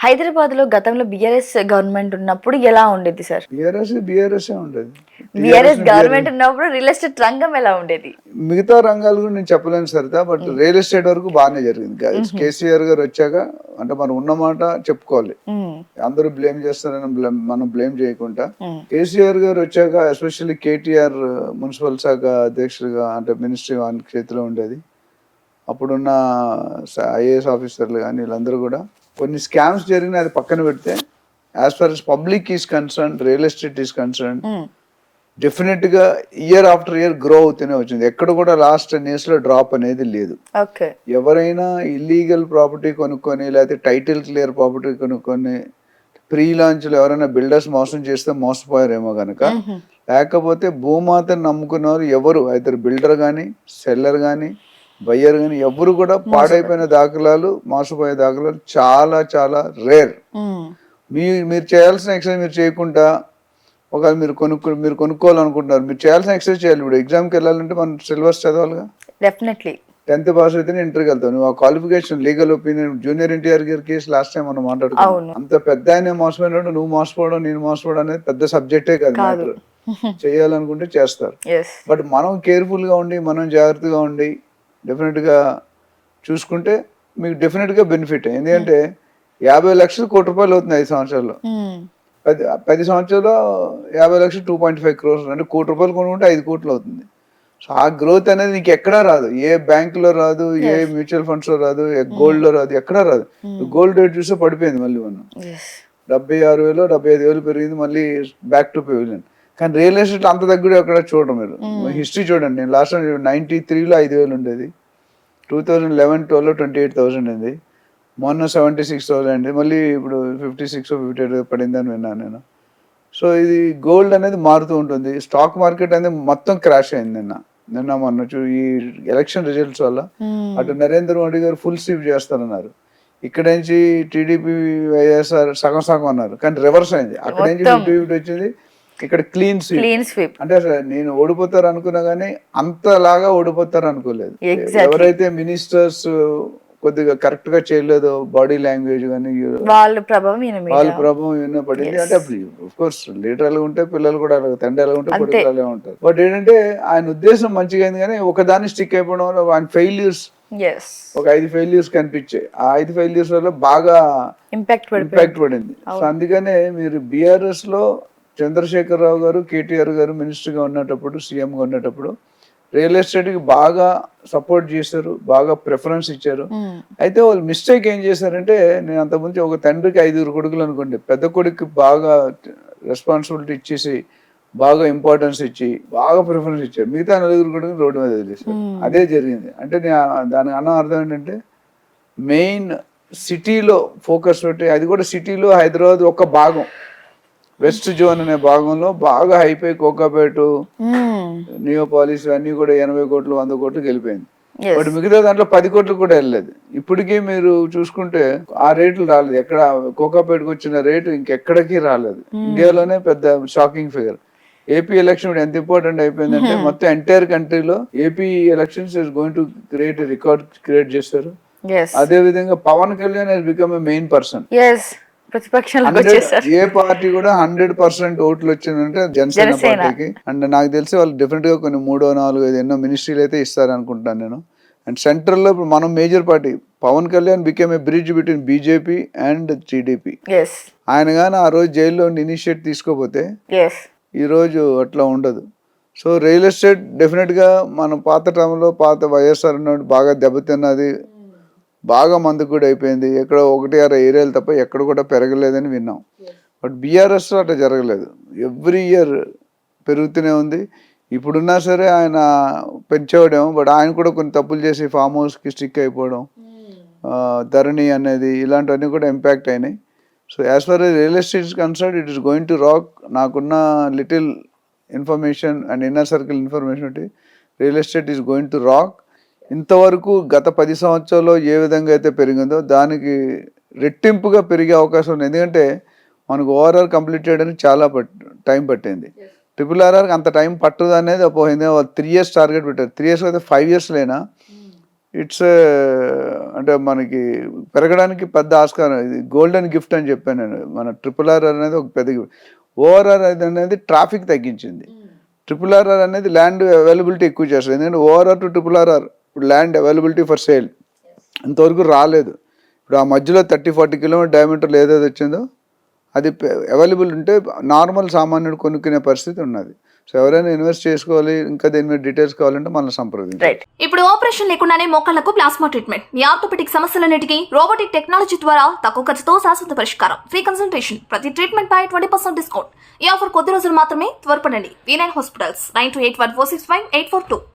హైదరాబాద్‌లో గతంలో BRS government ఉన్నప్పుడు ఎలా ఉండేది సార్? బీఆర్ఎస్ ఉండేది. బీఆర్ఎస్ గవర్నమెంట్ ఉన్నప్పుడు రియల్ ఎస్టేట్ రంగం ఎలా ఉండేది? మిగతా రంగాలు కూడా నేను చెప్పలేను సరితా, బట్ రియల్ ఎస్టేట్ వరకు బాగానే జరిగింది. కేసీఆర్ గారు వచ్చాక అంటే మనం ఉన్నమాట చెప్పుకోవాలి. అందరూ బ్లేమ్ చేస్తారని మనం బ్లేమ్ చేయకుండా కేసీఆర్ గారు వచ్చాక, ఎస్పెషల్లీ కేటీఆర్ మున్సిపల్ శాఖ అధ్యక్షుడిగా అంటే మినిస్ట్రీ వాని చేతిలో ఉండేది. అప్పుడున్న ఐఏఎస్ ఆఫీసర్లు కానీ వీళ్ళందరూ కూడా కొన్ని స్కామ్స్ జరిగిన అది పక్కన పెడితే, as far as public is concern, real estate is concern, definite గా ఇయర్ ఆఫ్టర్ ఇయర్ గ్రో అవుతూనే వచ్చింది. ఎక్కడ కూడా లాస్ట్ 10 years లో డ్రాప్ అనేది లేదు. ఎవరైనా ఇల్లీగల్ ప్రాపర్టీ కొనుక్కొని లేకపోతే టైటిల్ క్లియర్ ప్రాపర్టీ కొనుక్కొని ప్రీ లాంచ్లో ఎవరైనా బిల్డర్స్ మోసం చేస్తే మోసపోయారేమో గనక, లేకపోతే భూమాతను నమ్ముకున్నవారు ఎవరు అయితే బిల్డర్ కానీ సెల్లర్ కానీ బయ్యర్ కానీ ఎవరు కూడా పాడైపోయిన దాఖలాలు, మోసపోయే దాఖలాలు చాలా చాలా రేర్. మీరు చేయాల్సిన ఎక్సర్సైజ్ మీరు చేయకుండా ఒకవేళ మీరు కొనుక్కోవాలనుకుంటున్నారు, మీరు చేయాల్సిన ఎక్సర్సైజ్ చేయాలి. ఇప్పుడు ఎగ్జామ్కి వెళ్ళాలంటే మనం సిలబస్ చదవాలిగా. డెఫినెట్లీ 10th పాస్ అయితేనే ఇంటర్కి వెళ్తావు. నువ్వు ఆ qualification, legal opinion, junior NTR గారి కేసు లాస్ట్ టైం మనం మాట్లాడుకున్నాం. అంత పెద్ద ఆయన మోసపోయినట్టు నువ్వు మోసపోవడం నేను మోసపోవడం అనేది పెద్ద సబ్జెక్టే కాదు. చేయాలనుకుంటే చేస్తారు. బట్ మనం కేర్ఫుల్ గా ఉండి, మనం జాగ్రత్తగా ఉండి డెఫినెట్ గా చూసుకుంటే మీకు డెఫినెట్ గా బెనిఫిట్. ఎందుకంటే 50 లక్షలు కోటి రూపాయలు అవుతుంది 5 సంవత్సరాల్లో. 10 సంవత్సరాల్లో 50 లక్షలు 2.5 crores అంటే కోటి రూపాయలు కొనుక్కుంటే 5 కోట్లు అవుతుంది. సో ఆ గ్రోత్ అనేది నీకు ఎక్కడా రాదు. ఏ బ్యాంక్ లో రాదు, ఏ మ్యూచువల్ ఫండ్స్ లో రాదు, ఏ గోల్డ్ లో రాదు, ఎక్కడా రాదు. గోల్డ్ రేట్ చూస్తే పడిపోయింది మళ్ళీ మనం 76,000 75,000 పెరిగింది, మళ్ళీ బ్యాక్ టు పెవిలియన్. కానీ రియల్ ఎస్టేట్ అంత తగ్గుడు ఎక్కడ చూడడం. మీరు హిస్టరీ చూడండి. నేను లాస్ట్ 93లో 5,000 ఉండేది, 2011-12లో 28,000 ఉంది, మొన్న 76,000 అండి, మళ్ళీ ఇప్పుడు 56 58 పడింది అని విన్నాను నేను. సో ఇది గోల్డ్ అనేది మారుతూ ఉంటుంది. స్టాక్ మార్కెట్ అనేది మొత్తం క్రాష్ అయింది నిన్న మొన్న ఈ ఎలక్షన్ రిజల్ట్స్ వల్ల. అటు నరేంద్ర మోడీ గారు ఫుల్ స్వీప్ చేస్తారన్నారు, ఇక్కడ నుంచి టీడీపీ వైఎస్ఆర్ సగం సగం అన్నారు, కానీ రివర్స్ అయింది. అక్కడ నుంచి 50-50 వచ్చింది, ఇక్కడ క్లీన్ స్వీప్. అంటే నేను ఓడిపోతారు అనుకున్నా కానీ అంతలాగా ఓడిపోతారు అనుకోలేదు. ఎవరైతే మినిస్టర్స్ కొద్దిగా కరెక్ట్ గా చేయలేదు, బాడీ లాంగ్వేజ్ కానీ వాళ్ళ ప్రభావం ఏమైనా పడింది అంటే, ఆఫ్ కోర్స్ లీడర్ ఎలా ఉంటే పిల్లలు కూడా అలాగే, తండ్రి ఎలా ఉంటే కొడుకు అలా ఉంటారు. బట్ ఏంటంటే ఆయన ఉద్దేశం మంచిగా అయింది, కానీ ఒకదాన్ని స్టిక్ అయిపోవడం వల్ల ఆయన ఫెయిల్యూర్స్ ఒక 5 ఫెయిల్యూర్స్ కనిపించాయి. ఆ 5 ఫెయిల్యూర్స్ వల్ల బాగా ఇంపాక్ట్ పడింది. సో అందుకనే మీరు బీఆర్ఎస్ లో చంద్రశేఖరరావు గారు, కేటీఆర్ గారు మినిస్టర్గా ఉన్నప్పుడు, సీఎంగా ఉన్నప్పుడు రియల్ ఎస్టేట్కి బాగా సపోర్ట్ చేశారు, బాగా ప్రిఫరెన్స్ ఇచ్చారు. అయితే వాళ్ళు మిస్టేక్ ఏం చేశారంటే, నేను అంతకుముందు ఒక తండ్రికి 5 కొడుకులు అనుకోండి, పెద్ద కొడుకు బాగా రెస్పాన్సిబిలిటీ ఇచ్చేసి బాగా ఇంపార్టెన్స్ ఇచ్చి బాగా ప్రిఫరెన్స్ ఇచ్చారు, మిగతా 4 కొడుకులు రోడ్డు మీద వదిలేశారు. అదే జరిగింది. అంటే దానికి అర్థం ఏంటంటే, మెయిన్ సిటీలో ఫోకస్ పెట్టి, అది కూడా సిటీలో హైదరాబాద్ ఒక భాగం, వెస్ట్ జోన్ అనే భాగంలో బాగా హైపై కోకాపేట, నియోపాలిస్ అన్ని కూడా 80 కోట్లు 100 కోట్లు వెళ్ళిపోయింది. బట్ మిగతా దాంట్లో 10 కోట్లు కూడా వెళ్ళలేదు. ఇప్పటికీ మీరు చూసుకుంటే ఆ రేట్లు రాలేదు. ఎక్కడ కోకాపేటకు వచ్చిన రేటు ఇంకెక్కడికి రాలేదు. ఇండియాలోనే పెద్ద షాకింగ్ ఫిగర్. ఏపీ ఎలక్షన్ ఎంత ఇంపార్టెంట్ అయిపోయిందంటే, మొత్తం ఎంటైర్ కంట్రీలో AP elections is going to create record create చేస్తారు. అదే విధంగా Pawan Kalyan has become a main person. ఏ పార్టీ కూడా 100% ఓట్లు వచ్చిందంటే జనసేన పార్టీకి. అండ్ నాకు తెలిసి వాళ్ళు డెఫినెట్ గా కొన్ని 3, 4, 5 ఎన్నో మినిస్ట్రీలు అయితే ఇస్తారు అనుకుంటాను నేను. అండ్ సెంట్రల్ లో ఇప్పుడు మనం major party, Pawan Kalyan became a bridge between BJP and TDP. ఆయన గానీ ఆ రోజు జైల్లో ఇనిషియేట్ తీసుకోపోతే ఈ రోజు అట్లా ఉండదు. సో రియల్ ఎస్టేట్ డెఫినెట్ గా మన పాత టైంలో పాత వైఎస్ఆర్ బాగా దెబ్బతిన్నది, బాగా మందుకు కూడా అయిపోయింది. ఎక్కడ 1-6 ఏరియాలు తప్ప ఎక్కడ కూడా పెరగలేదని విన్నాం. బట్ బీఆర్ఎస్ అట్లా జరగలేదు. ఎవ్రీ ఇయర్ పెరుగుతూనే ఉంది. ఇప్పుడున్నా సరే ఆయన పెంచేవాడేమో, బట్ ఆయన కూడా కొన్ని తప్పులు చేసి ఫామ్ హౌస్కి స్టిక్ అయిపోవడం, ధరణి అనేది, ఇలాంటివన్నీ కూడా ఇంపాక్ట్ అయినాయి. So as far as real estate is concerned, it is going to rock. నాకున్న little information and inner circle information, real estate is going to rock. ఇంతవరకు గత 10 సంవత్సరాల్లో ఏ విధంగా అయితే పెరిగిందో దానికి రెట్టింపుగా పెరిగే అవకాశం ఉంది. ఎందుకంటే మనకు ఓఆర్ఆర్ కంప్లీట్ చేయడానికి చాలా టైం పట్టింది. RRRకి అంత టైం పట్టదు అనేది పోయింది. వాళ్ళు 3 years టార్గెట్ పెట్టారు. 3 years అయితే 5 years లేనా ఇట్స్ అంటే మనకి పెరగడానికి పెద్ద ఆస్కారం. ఇది గోల్డెన్ గిఫ్ట్ అని చెప్పాను నేను. మన RRR అనేది ఒక పెద్ద గిఫ్ట్. ORR అనేది ట్రాఫిక్ తగ్గించింది. RRR అనేది ల్యాండ్ అవైలబిలిటీ ఎక్కువ చేస్తుంది. ఎందుకంటే ORR టు RRR ఇప్పుడు ల్యాండ్ అవైలబిలిటీ ఫర్ సేల్ ఇంతవరకు రాలేదు. ఇప్పుడు ఆ మధ్యలో 30-40 కిలోమీటర్ డయామీటర్లు ఏదైతే వచ్చిందో అది అవైలబుల్ ఉంటే నార్మల్ సామాన్యుడు కొనుక్కునే పరిస్థితి ఉన్నది. సో ఎవరైనా ఇన్వెస్ట్ చేసుకోవాలి, ఇంకా దీని మీద డీటెయిల్స్ కావాలంటే మనల్ని సంప్రదించాలి. ఇప్పుడు ఆపరేషన్ లేకుండానే మోకాళ్లకు ప్లాస్మా ట్రీట్మెంట్, మీ ఆర్థోపెటిక్ సమస్యలన్నిటికీ రోబోటిక్ టెక్నాలజీ ద్వారా తక్కువ ఖర్చుతో శాశ్వత పరిష్కారం, ఫ్రీ కన్సల్టేషన్, ప్రతి ట్రీట్మెంట్ పై 20% డిస్కౌంట్. ఈ ఆఫర్ కొద్ది రోజులు మాత్రమే, త్వరపడండి. V9 hospitals 9281465842.